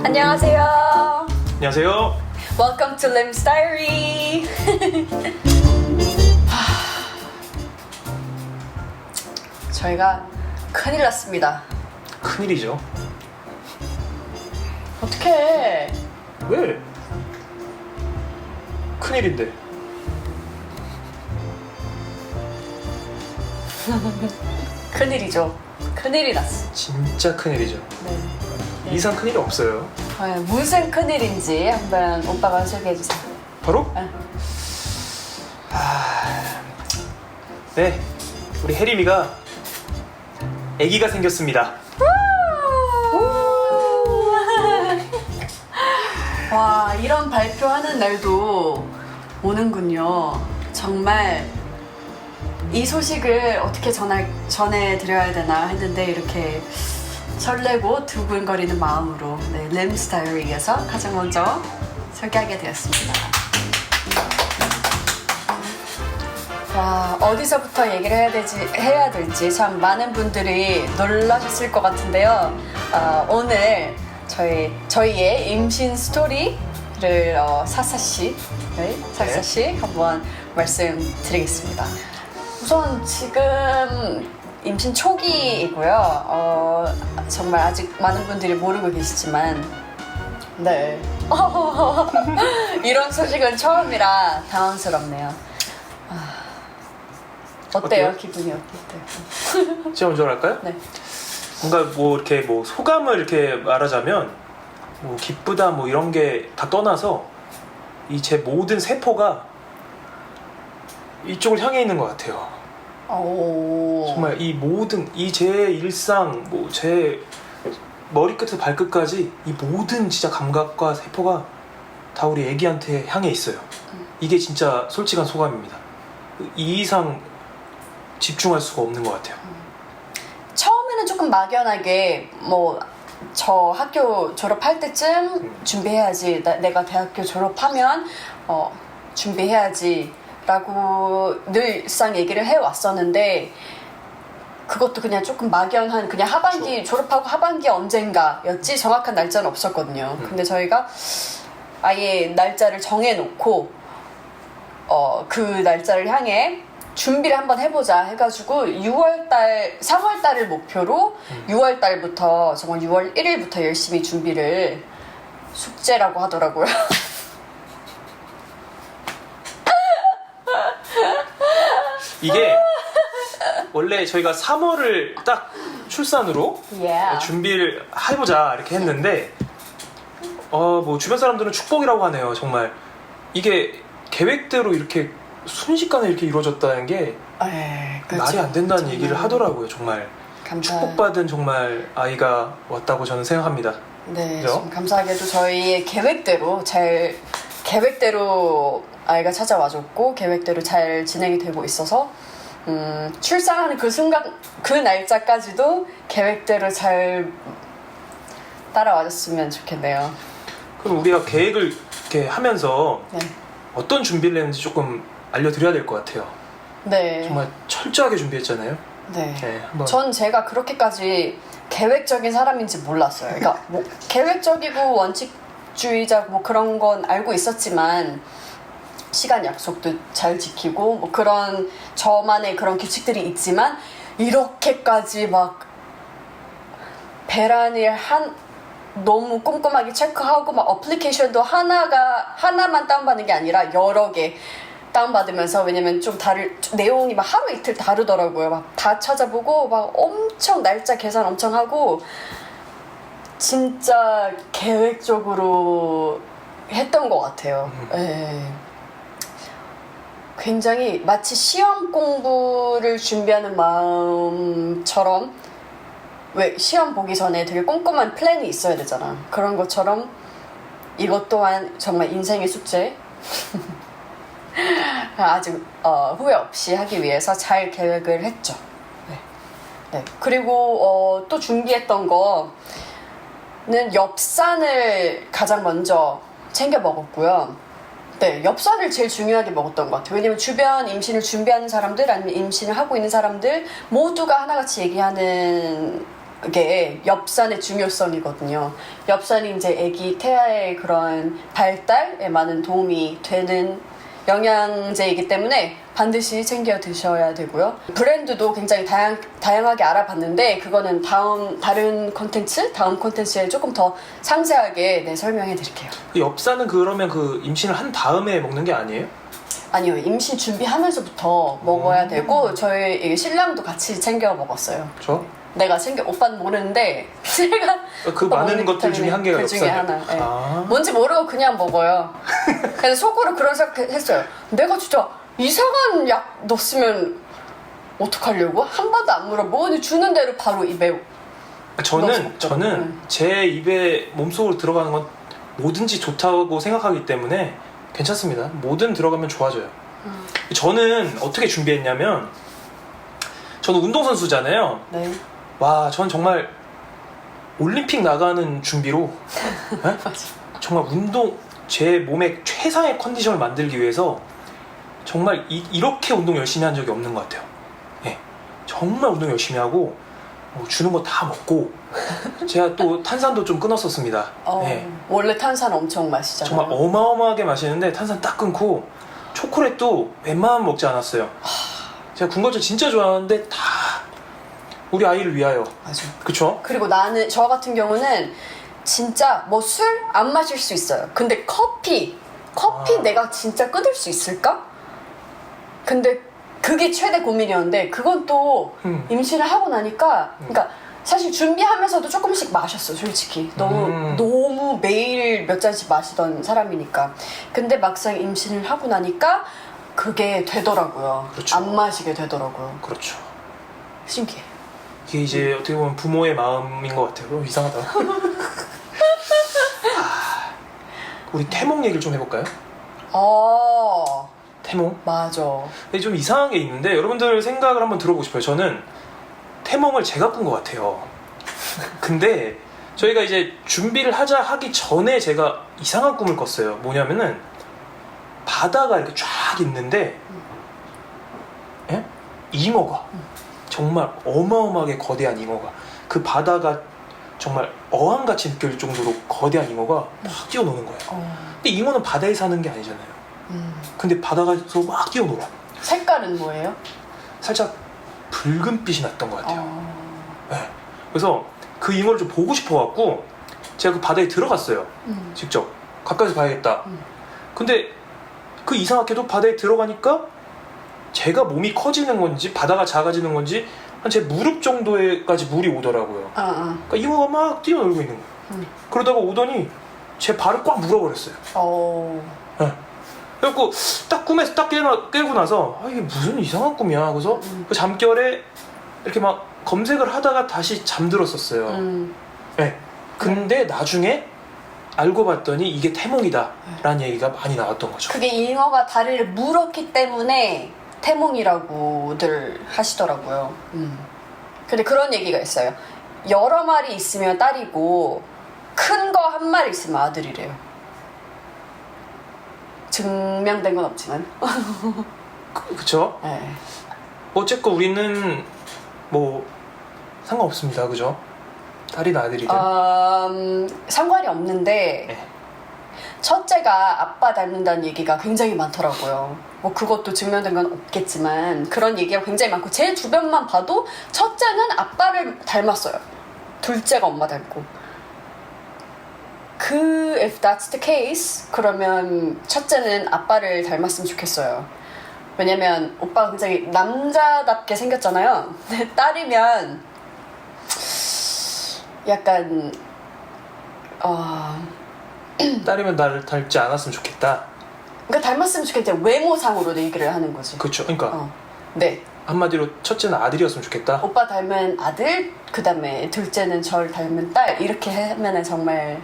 안녕하세요. 안녕하세요. Welcome to Lim's Diary. 저희가 큰일 났습니다. 큰일이죠. 어떡해. 왜? 큰일인데. 큰일이죠. 큰일이 났어. 진짜 큰일이죠. 네. 이상 큰일이 없어요. 무슨 큰일인지 한번 오빠가 소개해주세요. 바로? 네. 네, 우리 혜림이가 아기가 생겼습니다. 와, 이런 발표하는 날도 오는군요. 정말 이 소식을 어떻게 전해드려야 되나 했는데 이렇게 설레고 두근거리는 마음으로 림스 다이어리에서 가장 먼저 소개하게 되었습니다. 와, 어디서부터 얘기를 해야 될지 참 많은 분들이 놀라셨을 것 같은데요. 오늘 저희의 임신 스토리를 사사씨 한번 말씀드리겠습니다. 우선 지금 임신 초기이고요. 정말 아직 많은 분들이 모르고 계시지만 네 이런 소식은 처음이라 당황스럽네요. 어때요? 기분이 어때요? 제가 먼저 할까요? 네. 뭔가 뭐 이렇게 뭐 소감을 이렇게 말하자면 뭐 기쁘다 뭐 이런 게 다 떠나서 이 제 모든 세포가 이쪽을 향해 있는 것 같아요. 오. 정말 이 모든 이 제 일상 뭐 제 머리끝에서 발끝까지 이 모든 진짜 감각과 세포가 다 우리 애기한테 향해 있어요. 이게 진짜 솔직한 소감입니다. 이 이상 집중할 수가 없는 것 같아요. 처음에는 조금 막연하게 뭐 저 학교 졸업할 때쯤 준비해야지, 내가 대학교 졸업하면 준비해야지 라고 늘상 얘기를 해왔었는데 그것도 그냥 조금 막연한 그냥 하반기 그렇죠. 졸업하고 하반기 언젠가였지 정확한 날짜는 없었거든요. 근데 저희가 아예 날짜를 정해놓고 그 날짜를 향해 준비를 한번 해보자 해가지고 3월달을 목표로 6월달부터 정말 6월 1일부터 열심히 준비를 숙제라고 하더라고요. 이게 원래 저희가 3월을 딱 출산으로 Yeah. 준비를 해보자 이렇게 했는데 뭐 주변 사람들은 축복이라고 하네요. 정말 이게 계획대로 이렇게 순식간에 이렇게 이루어졌다는 게 그렇죠. 말이 안 된다는 정말. 얘기를 하더라고요. 정말 축복받은 정말 아이가 왔다고 저는 생각합니다. 네, 그죠? 좀 감사하게도 저희의 계획대로 아이가 찾아와줬고 계획대로 잘 진행이 되고 있어서 출산하는 그 순간 그 날짜까지도 계획대로 잘 따라와줬으면 좋겠네요. 그럼 우리가 계획을 이렇게 하면서 네. 어떤 준비를 했는지 조금 알려드려야 될 것 같아요. 네. 정말 철저하게 준비했잖아요. 네. 네, 한번. 전 제가 그렇게까지 계획적인 사람인지 몰랐어요. 그러니까 뭐 계획적이고 원칙주의자 뭐 그런 건 알고 있었지만 시간 약속도 잘 지키고 뭐 그런 저만의 그런 규칙들이 있지만 이렇게까지 막 배란일 너무 꼼꼼하게 체크하고 막 어플리케이션도 하나만 다운받는 게 아니라 여러 개 다운받으면서, 왜냐면 좀 내용이 막 하루 이틀 다르더라고요. 막 다 찾아보고 막 엄청 날짜 계산 엄청 하고 진짜 계획적으로 했던 것 같아요. 네. 굉장히 마치 시험 공부를 준비하는 마음처럼, 왜 시험 보기 전에 되게 꼼꼼한 플랜이 있어야 되잖아. 그런 것처럼 이것 또한 정말 인생의 숙제 아직 후회 없이 하기 위해서 잘 계획을 했죠. 네. 그리고 또 준비했던 거는 엽산을 가장 먼저 챙겨 먹었고요. 네, 엽산을 제일 중요하게 먹었던 것 같아요. 왜냐면 주변 임신을 준비하는 사람들 아니면 임신을 하고 있는 사람들 모두가 하나같이 얘기하는 게 엽산의 중요성이거든요. 엽산이 이제 아기 태아의 그런 발달에 많은 도움이 되는 영양제이기 때문에 반드시 챙겨 드셔야 되고요. 브랜드도 굉장히 다양하게 알아봤는데 그거는 다른 콘텐츠에 조금 더 상세하게 설명해 드릴게요. 엽산은 그러면 그 임신을 한 다음에 먹는 게 아니에요? 아니요, 임신 준비하면서부터 먹어야 되고 저희 신랑도 같이 챙겨 먹었어요. 저? 내가 오빠는 모르는데 제가 그 오빠 많은 먹는 것들 중에 한 개가 그 중에 엽산이에요? 하나. 네. 아. 뭔지 모르고 그냥 먹어요. 그래서 속으로 그런 생각했어요. 내가 진짜 이상한 약 넣었으면 어떡하려고? 한 번도 안 물어보고 주는 대로 바로 입에 넣어서 먹거든요. 저는 제 입에 몸속으로 들어가는 건 뭐든지 좋다고 생각하기 때문에 괜찮습니다. 뭐든 들어가면 좋아져요. 저는 어떻게 준비했냐면 저는 운동선수잖아요. 네. 와, 전 정말 올림픽 나가는 준비로 네? 정말 제 몸의 최상의 컨디션을 만들기 위해서 정말 이렇게 운동 열심히 한 적이 없는 것 같아요. 예, 정말 운동 열심히 하고 주는 거 다 먹고 제가 또 탄산도 좀 끊었었습니다. 예, 원래 탄산 엄청 마시잖아요. 정말 어마어마하게 마시는데 탄산 딱 끊고 초콜릿도 웬만하면 먹지 않았어요. 제가 군것질 진짜 좋아하는데 다 우리 아이를 위하여. 맞아. 그쵸? 그리고 저 같은 경우는 진짜 뭐 술 안 마실 수 있어요. 근데 커피 내가 진짜 끊을 수 있을까? 근데 그게 최대 고민이었는데 그건 또 임신을 하고 나니까 그러니까 사실 준비하면서도 조금씩 마셨어, 솔직히. 너무 매일 몇 잔씩 마시던 사람이니까. 근데 막상 임신을 하고 나니까 그게 되더라고요. 그렇죠. 안 마시게 되더라고요. 그렇죠. 신기해. 이게 이제 어떻게 보면 부모의 마음인 것 같아요. 이상하다. 우리 태몽 얘기를 좀 해볼까요? 태몽? 맞아. 근데 좀 이상한 게 있는데 여러분들 생각을 한번 들어보고 싶어요. 저는 태몽을 제가 꾼 것 같아요. 근데 저희가 이제 준비를 하기 전에 제가 이상한 꿈을 꿨어요. 뭐냐면은 바다가 이렇게 쫙 있는데 예? 잉어가 정말 어마어마하게 거대한 잉어가 그 바다가 정말 어항같이 느껴질 정도로 거대한 잉어가 막 뛰어노는 거예요. 근데 잉어는 바다에 사는 게 아니잖아요. 근데 바다에서 막 뛰어놀아. 색깔은 뭐예요? 살짝 붉은빛이 났던 것 같아요. 네. 그래서 그 잉어를 좀 보고 싶어갖고 제가 그 바다에 들어갔어요. 직접 가까이서 봐야겠다. 근데 그 이상하게도 바다에 들어가니까 제가 몸이 커지는 건지 바다가 작아지는 건지 한 제 무릎 정도에까지 물이 오더라고요. 그러니까 잉어가 막 뛰어놀고 있는 거예요. 그러다가 오더니 제 발을 꽉 물어버렸어요. 네. 그래갖고 딱 꿈에서 딱 깨고 나서 이게 무슨 이상한 꿈이야. 그래서 그 잠결에 이렇게 막 검색을 하다가 다시 잠들었었어요. 네. 근데 나중에 알고 봤더니 이게 태몽이다 라는 얘기가 많이 나왔던 거죠. 그게 잉어가 다리를 물었기 때문에 태몽이라고들 하시더라고요. 근데 그런 얘기가 있어요. 여러 마리 있으면 딸이고 큰 거 한 마리 있으면 아들이래요. 증명된 건 없지만. 그쵸? 네. 어쨌건 우리는 뭐 상관없습니다. 그죠? 딸이든 아들이든. 상관이 없는데 네. 첫째가 아빠 닮는다는 얘기가 굉장히 많더라고요. 뭐 그것도 증명된 건 없겠지만 그런 얘기가 굉장히 많고 제 주변만 봐도 첫째는 아빠를 닮았어요. 둘째가 엄마 닮고. if that's the case, 그러면 첫째는 아빠를 닮았으면 좋겠어요. 왜냐면 오빠가 굉장히 남자답게 생겼잖아요. 근데 딸이면 약간 딸이면 나를 닮지 않았으면 좋겠다. 그러니까 닮았으면 좋겠는데 외모상으로 얘기를 하는 거지. 그렇죠. 그러니까 네. 한마디로 첫째는 아들이었으면 좋겠다. 오빠 닮은 아들, 그 다음에 둘째는 절 닮은 딸, 이렇게 하면은 정말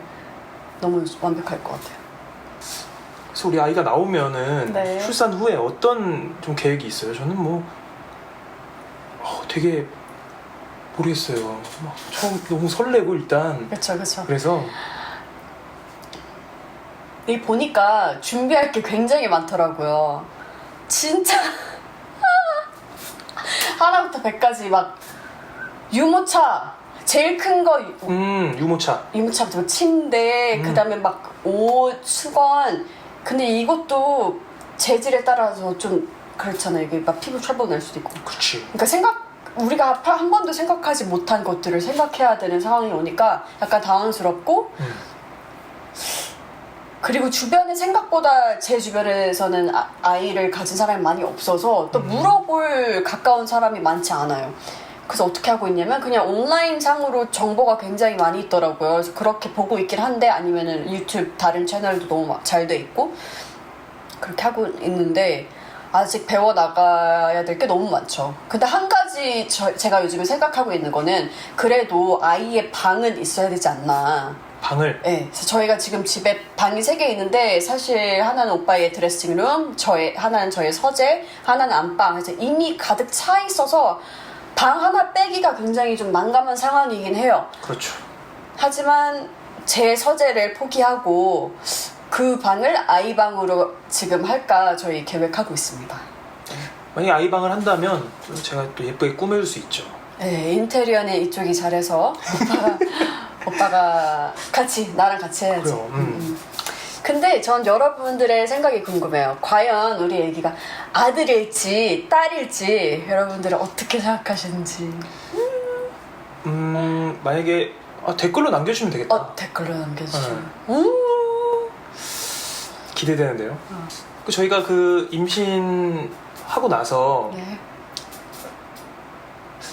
너무 완벽할 것 같아요. 그래서 우리 아이가 나오면은 네. 출산 후에 어떤 좀 계획이 있어요? 저는 뭐 되게 모르겠어요. 막 처음 너무 설레고 일단. 그렇죠. 그래서 이 보니까 준비할 게 굉장히 많더라고요. 진짜 하나부터 100까지 막 유모차 제일 큰 거 유모차. 유모차, 침대, 그다음에 막 옷, 수건. 근데 이것도 재질에 따라서 좀 그렇잖아요. 이게 막 피부 트러블 날 수도 있고. 그치. 그러니까 우리가 한 번도 생각하지 못한 것들을 생각해야 되는 상황이 오니까 약간 당황스럽고, 그리고 주변에 생각보다 제 주변에서는 아이를 가진 사람이 많이 없어서 또 물어볼 가까운 사람이 많지 않아요. 그래서 어떻게 하고 있냐면 그냥 온라인 상으로 정보가 굉장히 많이 있더라고요. 그래서 그렇게 보고 있긴 한데, 아니면은 유튜브 다른 채널도 너무 잘 돼 있고 그렇게 하고 있는데, 아직 배워나가야 될 게 너무 많죠. 근데 한 가지 제가 요즘에 생각하고 있는 거는, 그래도 아이의 방은 있어야 되지 않나. 방을? 네. 그래서 저희가 지금 집에 방이 3개 있는데, 사실 하나는 오빠의 드레싱룸, 하나는 저의 서재, 하나는 안방. 그래서 이미 가득 차 있어서 방 하나 빼기가 굉장히 좀 난감한 상황이긴 해요. 그렇죠. 하지만 제 서재를 포기하고 그 방을 아이방으로 지금 할까 저희 계획하고 있습니다. 만약에 아이방을 한다면 제가 또 예쁘게 꾸며줄 수 있죠. 네, 인테리어는 이쪽이 잘해서 오빠가 나랑 같이 해야지. 그래요. 근데 전 여러분들의 생각이 궁금해요. 과연 우리 애기가 아들일지 딸일지 여러분들은 어떻게 생각하시는지. 만약에 댓글로 남겨주시면 되겠다. 댓글로 남겨주시면. 기대되는데요. 저희가 임신하고 나서 네.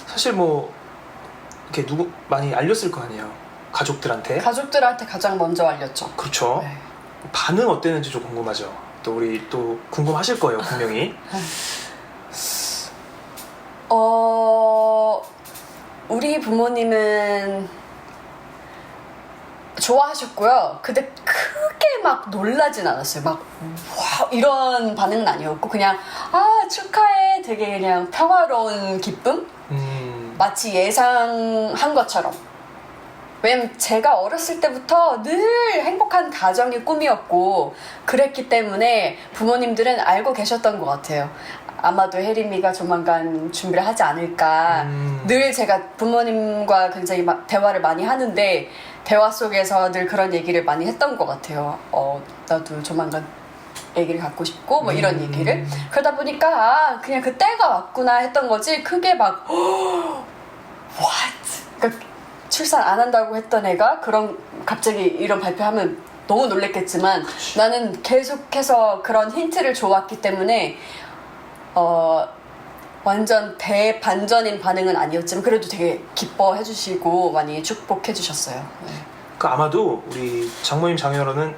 사실 이렇게 많이 알렸을 거 아니에요. 가족들한테 가장 먼저 알렸죠. 그렇죠. 네. 반응 어땠는지 좀 궁금하죠. 또 우리 또 궁금하실 거예요, 분명히. 우리 부모님은 좋아하셨고요. 근데 크게 막 놀라진 않았어요. 와 이런 반응은 아니었고, 그냥 축하해, 되게 그냥 평화로운 기쁨? 마치 예상한 것처럼. 왜냐면 제가 어렸을 때부터 늘 행복한 가정이 꿈이었고 그랬기 때문에 부모님들은 알고 계셨던 것 같아요. 아마도 혜림이가 조만간 준비를 하지 않을까. 늘 제가 부모님과 굉장히 대화를 많이 하는데, 대화 속에서 늘 그런 얘기를 많이 했던 것 같아요. 나도 조만간 아기를 갖고 싶고 이런 얘기를. 그러다 보니까 그냥 그 때가 왔구나 했던 거지, 크게 what? 그러니까 출산 안 한다고 했던 애가 갑자기 이런 발표하면 너무 놀랬겠지만, 그치. 나는 계속해서 그런 힌트를 줘왔기 때문에 완전 대반전인 반응은 아니었지만 그래도 되게 기뻐해 주시고 많이 축복해 주셨어요. 네. 아마도 우리 장모님 장인어른은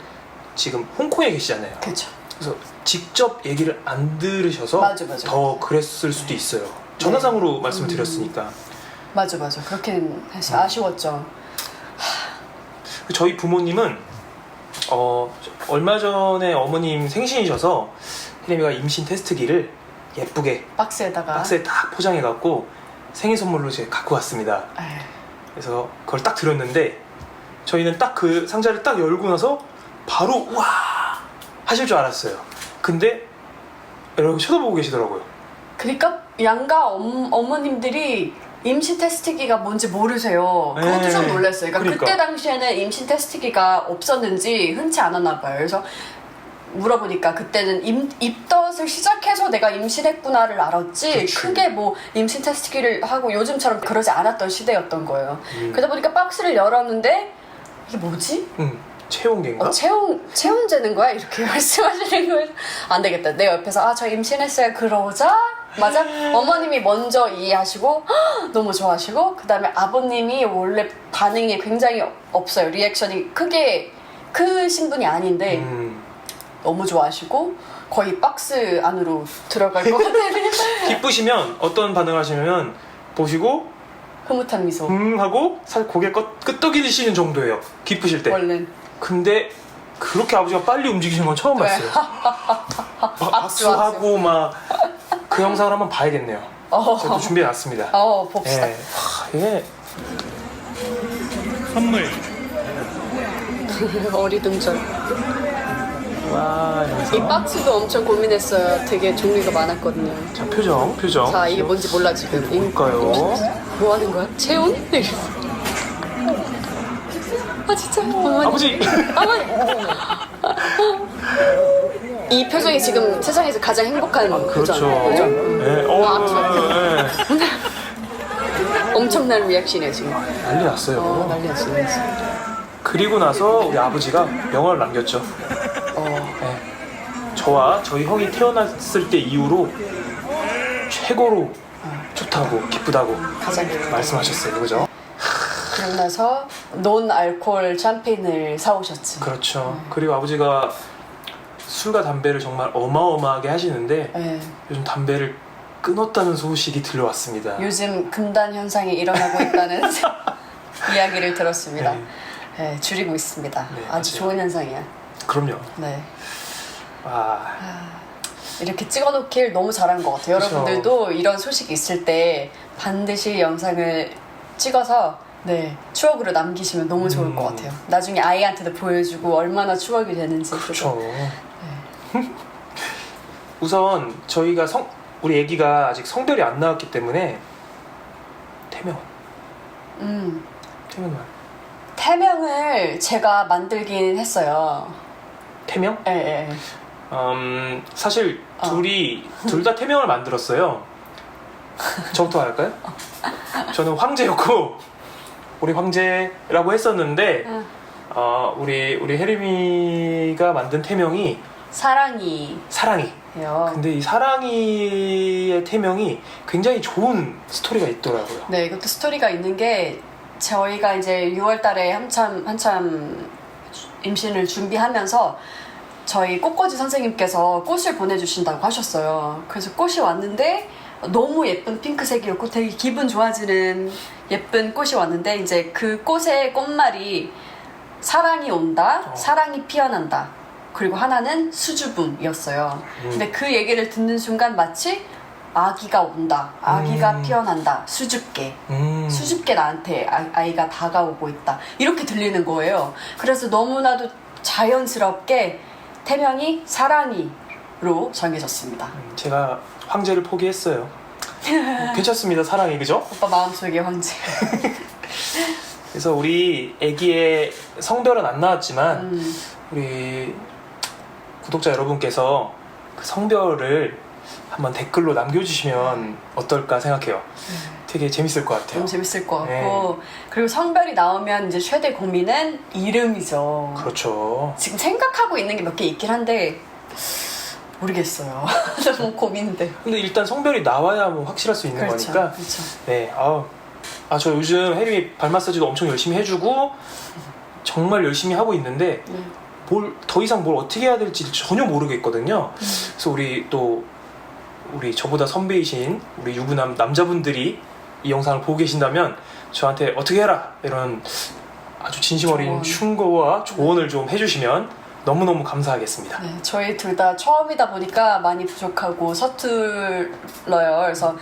지금 홍콩에 계시잖아요. 그렇죠. 그래서 직접 얘기를 안 들으셔서 맞아. 더 그랬을 수도 있어요. 전화상으로 말씀을 드렸으니까. 맞아. 그렇게는 했어요. 아쉬웠죠. 저희 부모님은 얼마 전에 어머님 생신이셔서 혜림이가 임신 테스트기를 예쁘게 박스에 딱 포장해갖고 생일 선물로 제가 갖고 왔습니다. 그래서 그걸 딱 드렸는데, 저희는 딱 그 상자를 딱 열고 나서 바로 와 하실 줄 알았어요. 근데 여러분 쳐다보고 계시더라고요. 그러니까 양가 어머님들이 임신 테스트기가 뭔지 모르세요. 그것도 네. 좀 놀랐어요. 그러니까 그러니까. 그때 당시에는 임신 테스트기가 없었는지 흔치 않았나 봐요. 그래서 물어보니까 그때는 입덧을 시작해서 내가 임신했구나를 알았지, 그치. 크게 임신 테스트기를 하고 요즘처럼 그러지 않았던 시대였던 거예요. 그러다 보니까 박스를 열었는데 이게 뭐지? 체온계인가? 체온 재는 거야? 이렇게 말씀하시는 거예요. 안 되겠다. 내 옆에서 저 임신했어요. 그러자 맞아? 어머님이 먼저 이해하시고 너무 좋아하시고, 그 다음에 아버님이 원래 반응이 굉장히 없어요. 리액션이 크신 분이 아닌데 너무 좋아하시고 거의 박스 안으로 들어갈 것 같아요. 기쁘시면 어떤 반응을 하시냐면 보시고 흐뭇한 미소. 하고 고개 끄덕이시는 정도예요. 기쁘실 때. 원래. 근데 그렇게 아버지가 빨리 움직이시는 건 처음 봤어요. 박수하고 그 영상을 한번 봐야겠네요. 저도 준비해놨습니다. 봅시다. 이게 선물. 어리둥절. 와, 이 박스도 엄청 고민했어요. 되게 종류가 많았거든요. 자, 표정. 자, 이게 뭔지 몰라 지금. 뭘까요? 뭐 하는 거야? 체온? 아 진짜 어머니. 아버지. 어머니. 이 표정이 지금 세상에서 가장 행복한 그렇죠. 표정. 네. 네. 엄청난 리액션이에요 지금. 난리 났어요. 난리 났어요. 그리고 나서 우리 아버지가 명언을 남겼죠. 네. 저와 저희 형이 태어났을 때 이후로 최고로 좋다고 기쁘다고 가장 기쁘다. 말씀하셨어요. 그죠? 그러고 나서 논 알코올 샴페인을 사오셨지. 그렇죠. 그리고 아버지가 술과 담배를 정말 어마어마하게 하시는데 네. 요즘 담배를 끊었다는 소식이 들려왔습니다. 요즘 금단 현상이 일어나고 있다는 이야기를 들었습니다. 네. 네, 줄이고 있습니다. 네, 아주 맞아요. 좋은 현상이야. 그럼요. 네. 아, 이렇게 찍어놓길 너무 잘한 것 같아요. 그쵸. 여러분들도 이런 소식이 있을 때 반드시 영상을 찍어서 네, 추억으로 남기시면 너무 좋을 것 같아요. 나중에 아이한테도 보여주고 얼마나 추억이 되는지. 그렇죠. 우선 저희가 우리 아기가 아직 성별이 안 나왔기 때문에 태명만. 태명을 제가 만들긴 했어요. 태명? 예. 사실 둘 다 태명을 만들었어요. 저부터 할까요? 저는 황제였고 우리 황제라고 했었는데 우리 혜림이가 만든 태명이 사랑이. 사랑이요. 근데 이 사랑이의 태명이 굉장히 좋은 스토리가 있더라고요. 네, 이것도 스토리가 있는 게 저희가 이제 6월달에 한참 임신을 준비하면서 저희 꽃꽂이 선생님께서 꽃을 보내주신다고 하셨어요. 그래서 꽃이 왔는데 너무 예쁜 핑크색이었고 되게 기분 좋아지는 예쁜 꽃이 왔는데 이제 그 꽃의 꽃말이 사랑이 온다, 사랑이 피어난다. 그리고 하나는 수줍음이었어요. 근데 그 얘기를 듣는 순간 마치 아기가 온다, 아기가 피어난다, 수줍게 나한테 아이가 다가오고 있다 이렇게 들리는 거예요. 그래서 너무나도 자연스럽게 태명이 사랑이로 정해졌습니다. 제가 황제를 포기했어요. 괜찮습니다, 사랑이. 그죠? 오빠 마음속의 황제. 그래서 우리 아기의 성별은 안 나왔지만 우리 구독자 여러분께서 그 성별을 한번 댓글로 남겨주시면 어떨까 생각해요. 되게 재밌을 것 같아요. 너무 재밌을 것 같고 네. 그리고 성별이 나오면 이제 최대 고민은 이름이죠. 그렇죠. 지금 생각하고 있는 게 몇 개 있긴 한데 모르겠어요. 너무 고민돼. 근데 일단 성별이 나와야 뭐 확실할 수 있는 그렇죠, 거니까. 그렇죠. 네, 저 요즘 혜림이 발 마사지도 엄청 열심히 해주고 정말 열심히 하고 있는데 더 이상 뭘 어떻게 해야 될지 전혀 모르겠거든요. 그래서 우리 저보다 선배이신 우리 유부남 남자분들이 이 영상을 보고 계신다면 저한테 어떻게 해라 이런 아주 진심 어린 충고와 조언을 좀 해주시면 너무너무 감사하겠습니다. 네, 저희 둘 다 처음이다 보니까 많이 부족하고 서툴러요. 그래서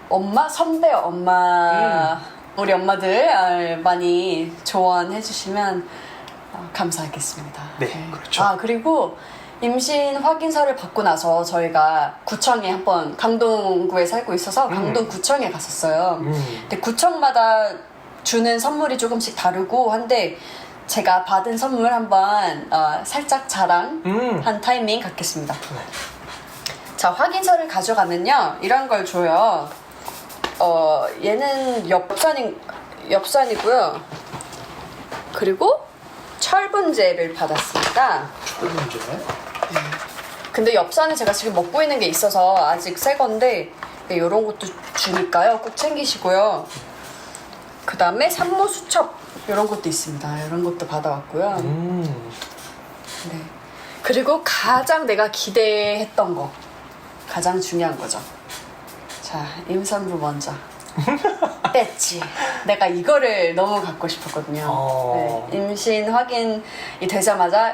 엄마, 선배 엄마, 우리 엄마들 많이 조언해 주시면 감사하겠습니다. 네, 그렇죠. 그리고 임신 확인서를 받고 나서 저희가 구청에 한번 강동구에 살고 있어서 강동구청에 갔었어요. 근데 구청마다 주는 선물이 조금씩 다르고 한데 제가 받은 선물 한번 살짝 자랑한 타이밍 갖겠습니다. 자, 확인서를 가져가면요 이런 걸 줘요. 얘는 엽산이고요. 그리고 철분제를 받았습니다. 철분제. 근데 엽산은 제가 지금 먹고 있는 게 있어서 아직 새 건데 이런 것도 주니까요. 꼭 챙기시고요. 그 다음에 산모 수첩 이런 것도 있습니다. 이런 것도 받아왔고요. 네. 그리고 가장 내가 기대했던 거, 가장 중요한 거죠. 자, 임산부 먼저. 배지. 내가 이거를 너무 갖고 싶었거든요. 네, 임신 확인이 되자마자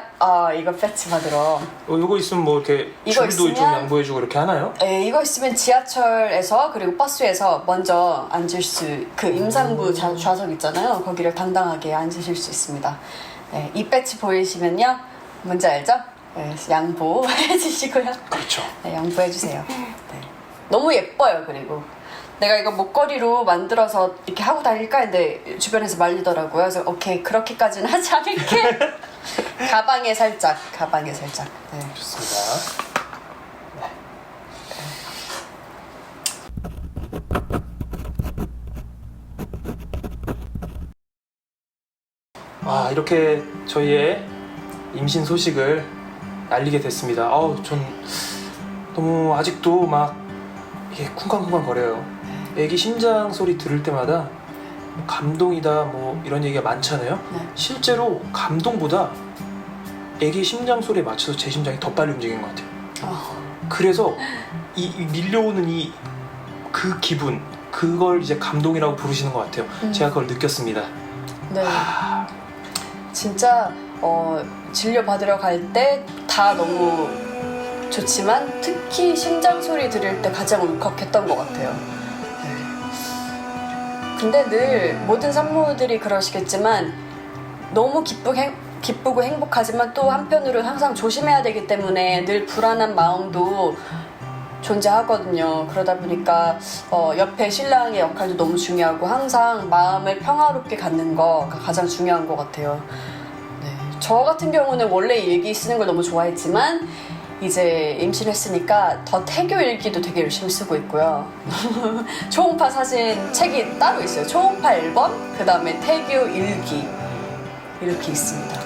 이거 배지 받으러. 이거 있으면 뭐 이렇게 이거 줄도 있으면- 좀 양보해주고 이렇게 하나요? 네, 이거 있으면 지하철에서 그리고 버스에서 먼저 앉을 그 임산부 좌석 있잖아요. 거기를 당당하게 앉으실 수 있습니다. 네, 이 배지 보이시면요. 뭔지 알죠? 네, 양보해 주시고요. 그렇죠. 네, 양보해 주세요. 네. 너무 예뻐요. 그리고 내가 이거 목걸이로 만들어서 이렇게 하고 다닐까 했는데 주변에서 말리더라고요. 그래서 오케이 그렇게까지는 하지 않을게. 가방에 살짝. 네. 좋습니다. 이렇게 저희의 임신 소식을 알리게 됐습니다. 전 너무 아직도 막 이게 쿵쾅쿵쾅 거려요. 애기 심장 소리 들을 때마다 감동이다 뭐 이런 얘기가 많잖아요. 네. 실제로 감동보다 애기 심장 소리에 맞춰서 제 심장이 더 빨리 움직이는 것 같아요. 그래서 이 밀려오는 그 기분, 그걸 이제 감동이라고 부르시는 것 같아요. 제가 그걸 느꼈습니다. 네. 진짜 진료 받으러 갈 때 다 너무 좋지만 특히 심장 소리 들을 때 가장 울컥했던 것 같아요. 네. 근데 늘 모든 산모들이 그러시겠지만 너무 기쁘고 행복하지만 또 한편으로는 항상 조심해야 되기 때문에 늘 불안한 마음도 존재하거든요. 그러다 보니까 옆에 신랑의 역할도 너무 중요하고 항상 마음을 평화롭게 갖는 거가 가장 중요한 것 같아요. 네. 저 같은 경우는 원래 일기 쓰는 걸 너무 좋아했지만 이제 임신했으니까 더 태교 일기도 되게 열심히 쓰고 있고요. 초음파 사진 책이 따로 있어요. 초음파 앨범, 그 다음에 태교 일기 이렇게 있습니다.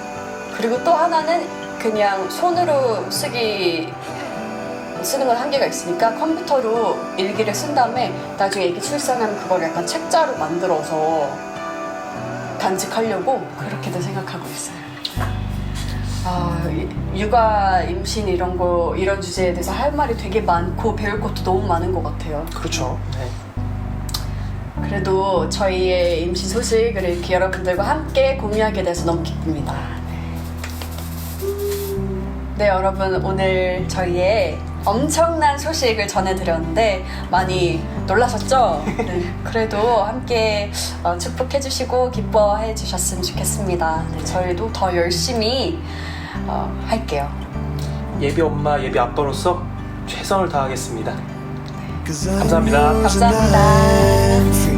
그리고 또 하나는 그냥 손으로 쓰는 건 한계가 있으니까 컴퓨터로 일기를 쓴 다음에 나중에 애기 출산하면 그걸 약간 책자로 만들어서 간직하려고 그렇게도 생각하고 있어요. 육아, 임신 이런 주제에 대해서 할 말이 되게 많고 배울 것도 너무 많은 것 같아요. 그렇죠. 네. 그래도 저희의 임신 소식을 이렇게 여러분들과 함께 공유하게 돼서 너무 기쁩니다. 네, 여러분 오늘 저희의 엄청난 소식을 전해드렸는데 많이 놀라셨죠? 네, 그래도 함께 축복해주시고 기뻐해주셨으면 좋겠습니다. 네, 저희도 더 열심히 할게요. 예비 엄마, 예비 아빠로서 최선을 다하겠습니다. 감사합니다. 감사합니다.